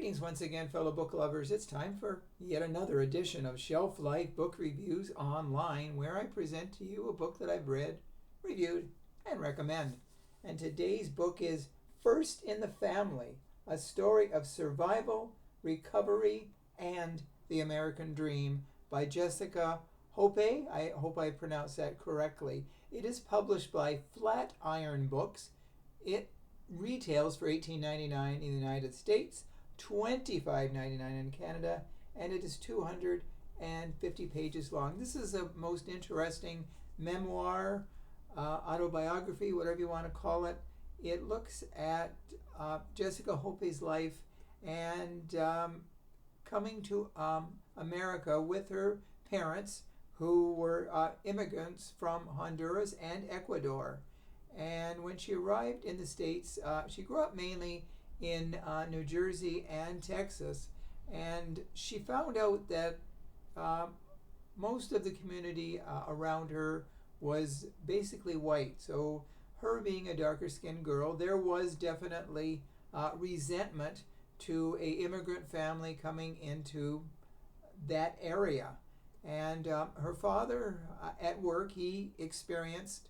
Greetings once again, fellow book lovers. It's time for yet another edition of Shelf Life Book Reviews Online, where I present to you a book that I've read, reviewed, and recommend. And today's book is First in the Family, a story of survival, recovery, and the American Dream by Jessica Hoppe. I hope I pronounced that correctly. It is published by Flatiron Books. It retails for $18.99 in the United States, $25.99 in Canada, and it is 250 pages long. This is a most interesting memoir, autobiography, whatever you want to call it. It looks at Jessica Hoppe's life and coming to America with her parents, who were immigrants from Honduras and Ecuador. And when she arrived in the States, she grew up mainly in New Jersey and Texas. And she found out that most of the community around her was basically white. So her being a darker skinned girl, there was definitely resentment to a immigrant family coming into that area. And her father at work, he experienced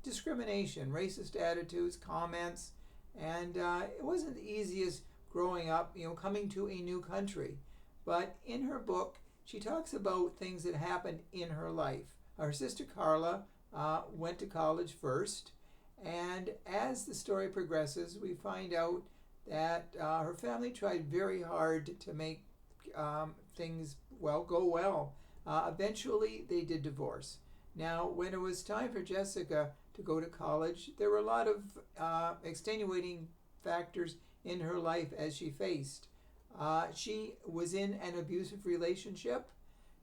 discrimination, racist attitudes, comments, and it wasn't the easiest growing up, coming to a new country. But in her book, she talks about things that happened in her life. Her sister Carla went to college first, and as the story progresses, we find out that her family tried very hard to make things go well. Eventually, they did divorce. Now, when it was time for Jessica to go to college, there were a lot of extenuating factors in her life as she faced. She was in an abusive relationship.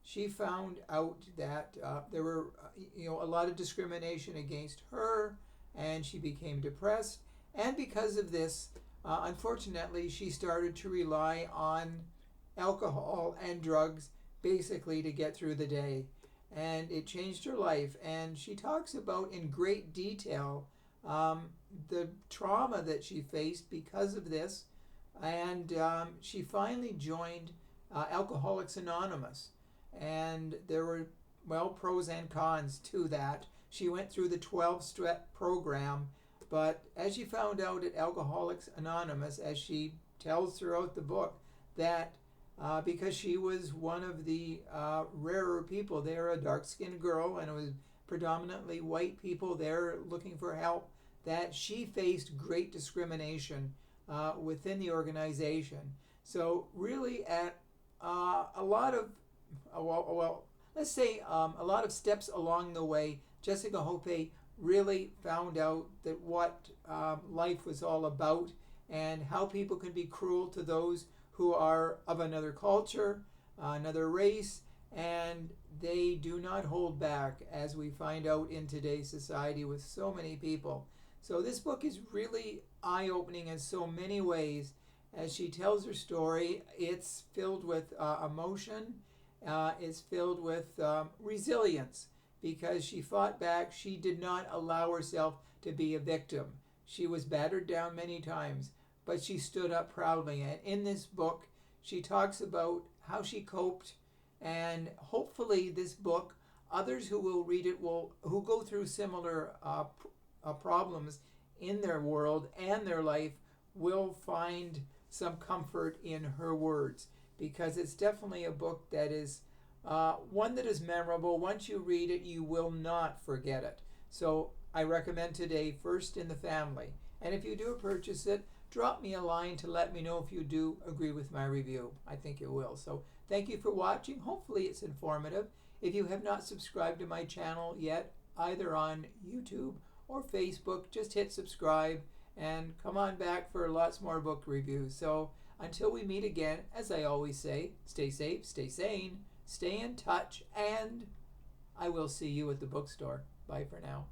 She found out that there were, a lot of discrimination against her, and she became depressed. And because of this, unfortunately, she started to rely on alcohol and drugs, basically to get through the day. And it changed her life. And she talks about in great detail the trauma that she faced because of this. And she finally joined Alcoholics Anonymous. And there were, pros and cons to that. She went through the 12-step program. But as she found out at Alcoholics Anonymous, as she tells throughout the book, that because she was one of the rarer people there, a dark-skinned girl, and it was predominantly white people there looking for help, that she faced great discrimination within the organization. So really at a lot of, a lot of steps along the way, Jessica Hoppe really found out that what life was all about and how people can be cruel to those who are of another culture, another race, and they do not hold back, as we find out in today's society with so many people. So this book is really eye-opening in so many ways. As she tells her story, it's filled with emotion, it's filled with resilience, because she fought back. She did not allow herself to be a victim. She was battered down many times, but she stood up proudly. And in this book, she talks about how she coped, and hopefully this book, others who will read it, who go through similar problems in their world and their life, will find some comfort in her words, because it's definitely a book that is one that is memorable. Once you read it, you will not forget it. So I recommend today First in the Family. And if you do purchase it, drop me a line to let me know if you do agree with my review. I think it will. So thank you for watching. Hopefully it's informative. If you have not subscribed to my channel yet, either on YouTube or Facebook, just hit subscribe and come on back for lots more book reviews. So until we meet again, as I always say, stay safe, stay sane, stay in touch, and I will see you at the bookstore. Bye for now.